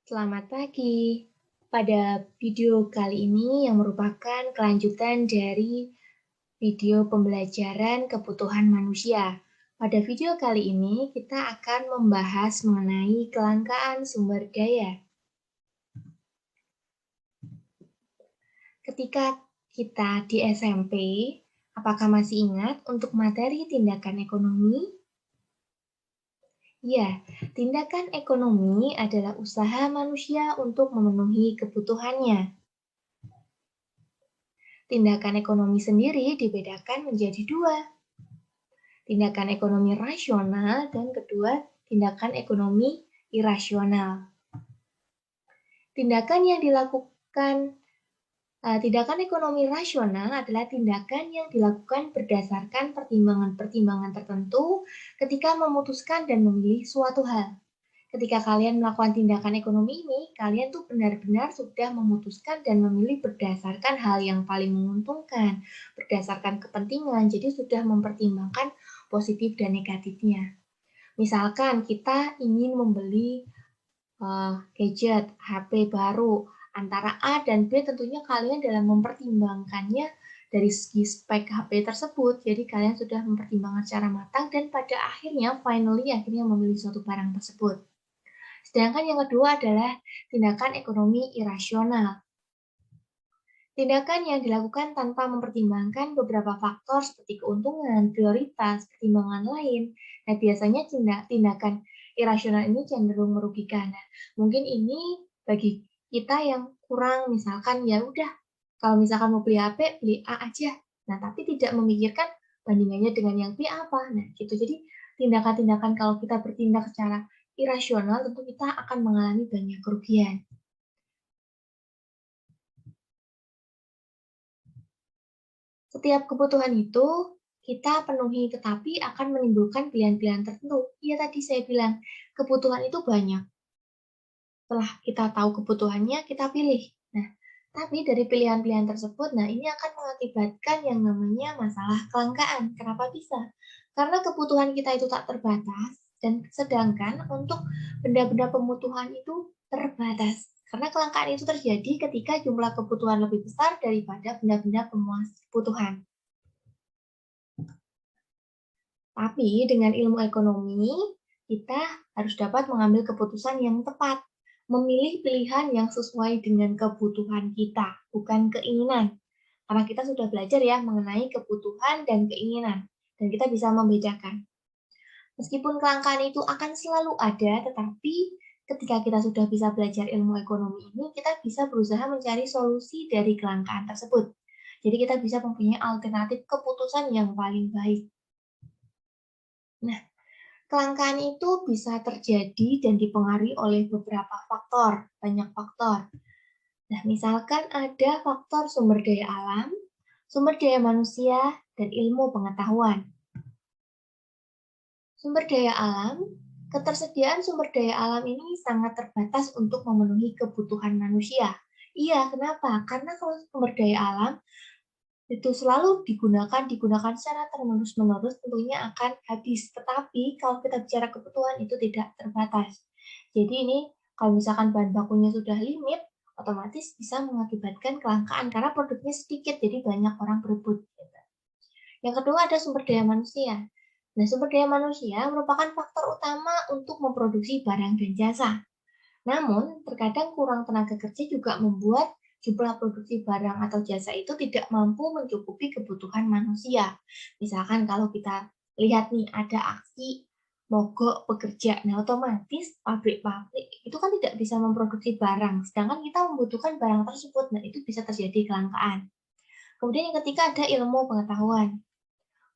Selamat pagi. Pada video kali ini yang merupakan kelanjutan dari video pembelajaran kebutuhan manusia. Pada video kali ini kita akan membahas mengenai kelangkaan sumber daya. Ketika kita di SMP, apakah masih ingat untuk materi tindakan ekonomi? Ya, tindakan ekonomi adalah usaha manusia untuk memenuhi kebutuhannya. Tindakan ekonomi sendiri dibedakan menjadi dua. Tindakan ekonomi rasional dan kedua, tindakan ekonomi irasional. Tindakan ekonomi rasional adalah tindakan yang dilakukan berdasarkan pertimbangan-pertimbangan tertentu ketika memutuskan dan memilih suatu hal. Ketika kalian melakukan tindakan ekonomi ini, kalian tuh benar-benar sudah memutuskan dan memilih berdasarkan hal yang paling menguntungkan, berdasarkan kepentingan, jadi sudah mempertimbangkan positif dan negatifnya. Misalkan kita ingin membeli gadget, HP baru, antara A dan B tentunya kalian dalam mempertimbangkannya dari segi spek HP tersebut, jadi kalian sudah mempertimbangkan secara matang dan pada akhirnya, akhirnya memilih suatu barang tersebut. Sedangkan yang kedua adalah tindakan ekonomi irasional. Tindakan yang dilakukan tanpa mempertimbangkan beberapa faktor seperti keuntungan, prioritas, pertimbangan lain. Nah, biasanya tindakan irasional ini cenderung merugikan. Nah, mungkin ini bagi kita yang kurang, misalkan ya udah, kalau misalkan mau beli HP, beli A aja. Nah, tapi tidak memikirkan bandingannya dengan yang B apa. Nah, gitu. Jadi, tindakan-tindakan kalau kita bertindak secara irasional, tentu kita akan mengalami banyak kerugian. Setiap kebutuhan itu kita penuhi, tetapi akan menimbulkan pilihan-pilihan tertentu. Iya, tadi saya bilang, kebutuhan itu banyak. Setelah kita tahu kebutuhannya, kita pilih. Nah, tapi dari pilihan-pilihan tersebut, nah ini akan mengakibatkan yang namanya masalah kelangkaan. Kenapa bisa? Karena kebutuhan kita itu tak terbatas, dan sedangkan untuk benda-benda kebutuhan itu terbatas. Karena kelangkaan itu terjadi ketika jumlah kebutuhan lebih besar daripada benda-benda pemuas kebutuhan. Tapi dengan ilmu ekonomi, kita harus dapat mengambil keputusan yang tepat, memilih pilihan yang sesuai dengan kebutuhan kita, bukan keinginan. Karena kita sudah belajar ya mengenai kebutuhan dan keinginan, dan kita bisa membedakan. Meskipun kelangkaan itu akan selalu ada, tetapi ketika kita sudah bisa belajar ilmu ekonomi ini, kita bisa berusaha mencari solusi dari kelangkaan tersebut. Jadi kita bisa mempunyai alternatif keputusan yang paling baik. Nah, kelangkaan itu bisa terjadi dan dipengaruhi oleh beberapa faktor, banyak faktor. Nah, misalkan ada faktor sumber daya alam, sumber daya manusia, dan ilmu pengetahuan. Sumber daya alam, ketersediaan sumber daya alam ini sangat terbatas untuk memenuhi kebutuhan manusia. Iya, kenapa? Karena kalau sumber daya alam itu selalu digunakan secara terus-menerus tentunya akan habis. Tetapi kalau kita bicara kebutuhan itu tidak terbatas. Jadi ini kalau misalkan bahan bakunya sudah limit, otomatis bisa mengakibatkan kelangkaan karena produknya sedikit, jadi banyak orang berebut. Gitu. Yang kedua ada sumber daya manusia. Nah, sumber daya manusia merupakan faktor utama untuk memproduksi barang dan jasa. Namun, terkadang kurang tenaga kerja juga membuat jumlah produksi barang atau jasa itu tidak mampu mencukupi kebutuhan manusia. Misalkan kalau kita lihat nih ada aksi mogok pekerja, nah otomatis pabrik-pabrik itu kan tidak bisa memproduksi barang, sedangkan kita membutuhkan barang tersebut, nah itu bisa terjadi kelangkaan. Kemudian yang ketiga ada ilmu pengetahuan.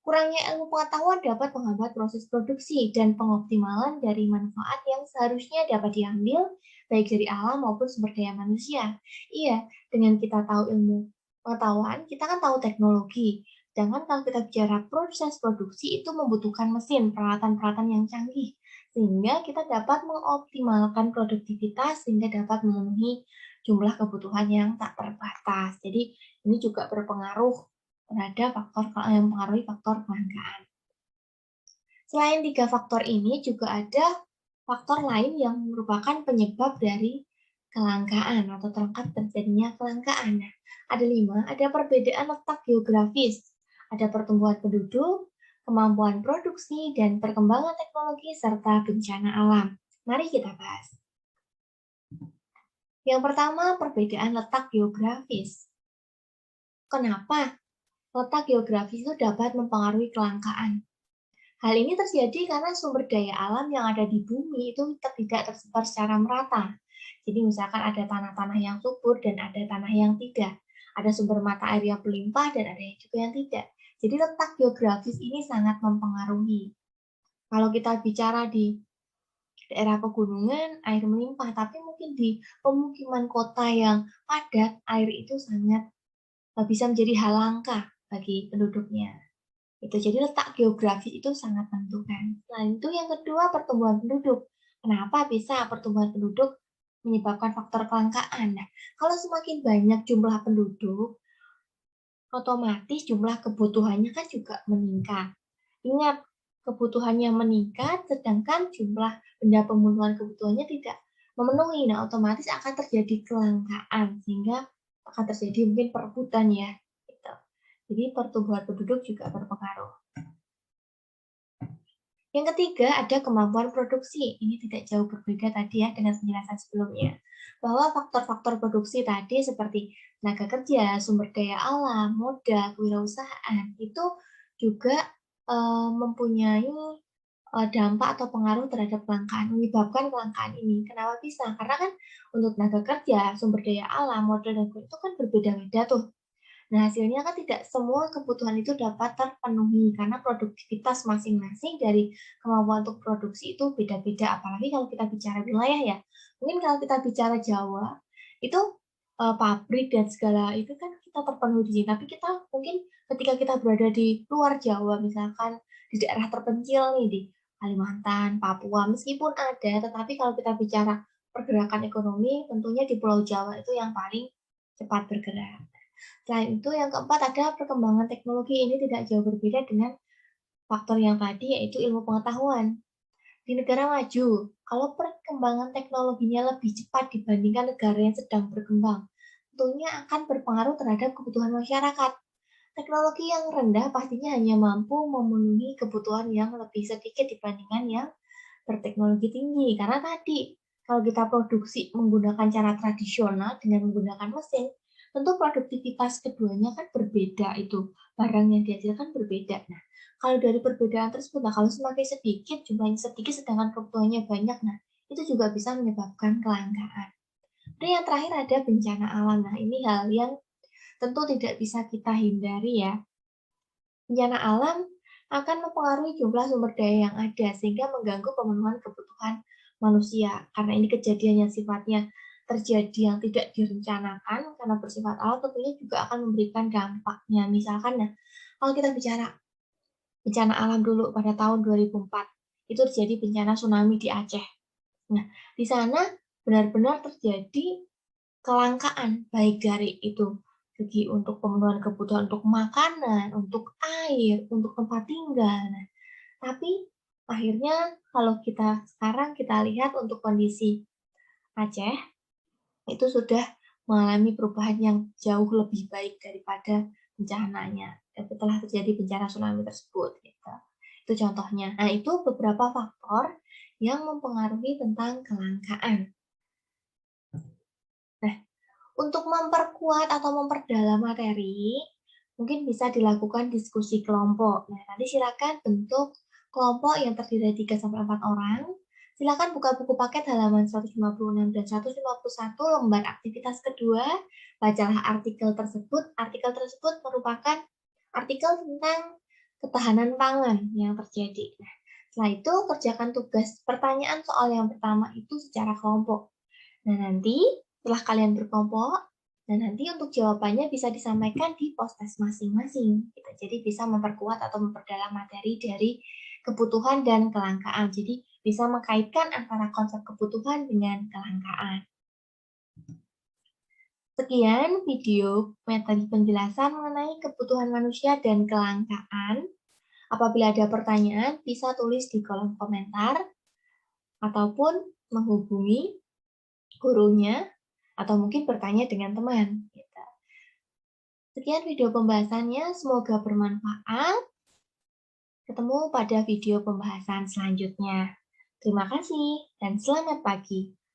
Kurangnya ilmu pengetahuan dapat menghambat proses produksi dan pengoptimalan dari manfaat yang seharusnya dapat diambil baik dari alam maupun sumber daya manusia. Iya, dengan kita tahu ilmu pengetahuan, kita kan tahu teknologi. Sedangkan kalau kita bicara proses produksi itu membutuhkan mesin, peralatan-peralatan yang canggih. Sehingga kita dapat mengoptimalkan produktivitas sehingga dapat memenuhi jumlah kebutuhan yang tak terbatas. Jadi ini juga berpengaruh terhadap faktor yang mempengaruhi faktor kelangkaan. Selain tiga faktor ini juga ada faktor lain yang merupakan penyebab dari kelangkaan atau terangkat terjadinya kelangkaan. Nah, ada 5, ada perbedaan letak geografis, ada pertumbuhan penduduk, kemampuan produksi, dan perkembangan teknologi, serta bencana alam. Mari kita bahas. Yang pertama, perbedaan letak geografis. Kenapa letak geografis itu dapat mempengaruhi kelangkaan? Hal ini terjadi karena sumber daya alam yang ada di bumi itu tidak tersebar secara merata. Jadi misalkan ada tanah-tanah yang subur dan ada tanah yang tidak. Ada sumber mata air yang berlimpah dan ada yang juga yang tidak. Jadi letak geografis ini sangat mempengaruhi. Kalau kita bicara di daerah pegunungan, air melimpah, tapi mungkin di pemukiman kota yang padat, air itu sangat bisa menjadi hal langka bagi penduduknya. Itu jadi letak geografis itu sangat menentukan. Selain itu yang kedua pertumbuhan penduduk. Kenapa bisa pertumbuhan penduduk menyebabkan faktor kelangkaan? Nah, kalau semakin banyak jumlah penduduk, otomatis jumlah kebutuhannya kan juga meningkat. Ingat, kebutuhannya meningkat, sedangkan jumlah benda pemenuhan kebutuhannya tidak memenuhi. Nah, otomatis akan terjadi kelangkaan, sehingga akan terjadi mungkin perebutan ya. Gitu. Jadi pertumbuhan penduduk juga berpengaruh. Yang ketiga, ada kemampuan produksi. Ini tidak jauh berbeda tadi ya dengan penjelasan sebelumnya. Bahwa faktor-faktor produksi tadi seperti tenaga kerja, sumber daya alam, modal, kewirausahaan, itu juga mempunyai dampak atau pengaruh terhadap kelangkaan, menyebabkan kelangkaan ini. Kenapa bisa? Karena kan untuk tenaga kerja, sumber daya alam, modal, dan itu kan berbeda-beda tuh. Nah, hasilnya kan tidak semua kebutuhan itu dapat terpenuhi karena produktivitas masing-masing dari kemampuan untuk produksi itu beda-beda. Apalagi kalau kita bicara wilayah ya. Mungkin kalau kita bicara Jawa, itu pabrik dan segala itu kan kita terpenuhi di sini. Tapi kita mungkin ketika kita berada di luar Jawa, misalkan di daerah terpencil nih, di Kalimantan, Papua, meskipun ada, tetapi kalau kita bicara pergerakan ekonomi, tentunya di Pulau Jawa itu yang paling cepat bergerak. Selain itu, yang keempat ada perkembangan teknologi. Ini tidak jauh berbeda dengan faktor yang tadi, yaitu ilmu pengetahuan. Di negara maju, kalau perkembangan teknologinya lebih cepat dibandingkan negara yang sedang berkembang, tentunya akan berpengaruh terhadap kebutuhan masyarakat. Teknologi yang rendah pastinya hanya mampu memenuhi kebutuhan yang lebih sedikit dibandingkan yang berteknologi tinggi. Karena tadi, kalau kita produksi menggunakan cara tradisional dengan menggunakan mesin, tentu produktivitas keduanya kan berbeda itu. Barang yang dihasilkan berbeda. Nah, kalau dari perbedaan tersebut, nah kalau semakin sedikit, jumlahnya sedikit, sedangkan kebutuhannya banyak, nah itu juga bisa menyebabkan kelangkaan. Dan yang terakhir ada bencana alam. Nah, ini hal yang tentu tidak bisa kita hindari ya. Bencana alam akan mempengaruhi jumlah sumber daya yang ada sehingga mengganggu pemenuhan kebutuhan manusia. Karena ini kejadian yang sifatnya terjadi yang tidak direncanakan karena bersifat alam tentunya juga akan memberikan dampaknya. Misalkan nah, kalau kita bicara bencana alam dulu pada tahun 2004, itu terjadi bencana tsunami di Aceh. Nah, di sana benar-benar terjadi kelangkaan baik dari itu segi untuk pemenuhan kebutuhan untuk makanan, untuk air, untuk tempat tinggal. Nah, tapi akhirnya kalau kita sekarang kita lihat untuk kondisi Aceh itu sudah mengalami perubahan yang jauh lebih baik daripada bencananya setelah terjadi bencana tsunami tersebut. Gitu. Itu contohnya. Nah, itu beberapa faktor yang mempengaruhi tentang kelangkaan. Nah, untuk memperkuat atau memperdalam materi, mungkin bisa dilakukan diskusi kelompok. Nah, nanti silakan bentuk kelompok yang terdiri dari 3-4 orang. Silakan buka buku paket halaman 156 dan 151 lembar aktivitas kedua. Bacalah artikel tersebut. Artikel tersebut merupakan artikel tentang ketahanan pangan yang terjadi. Nah, setelah itu kerjakan tugas pertanyaan soal yang pertama itu secara kelompok. Nah, nanti setelah kalian berkelompok, dan nanti untuk jawabannya bisa disampaikan di pos-tes masing-masing. Gitu. Jadi bisa memperkuat atau memperdalam materi dari kebutuhan dan kelangkaan. Jadi bisa mengkaitkan antara konsep kebutuhan dengan kelangkaan. Sekian video materi penjelasan mengenai kebutuhan manusia dan kelangkaan. Apabila ada pertanyaan, bisa tulis di kolom komentar ataupun menghubungi gurunya atau mungkin bertanya dengan teman. Gitu. Sekian video pembahasannya, semoga bermanfaat. Ketemu pada video pembahasan selanjutnya. Terima kasih dan selamat pagi.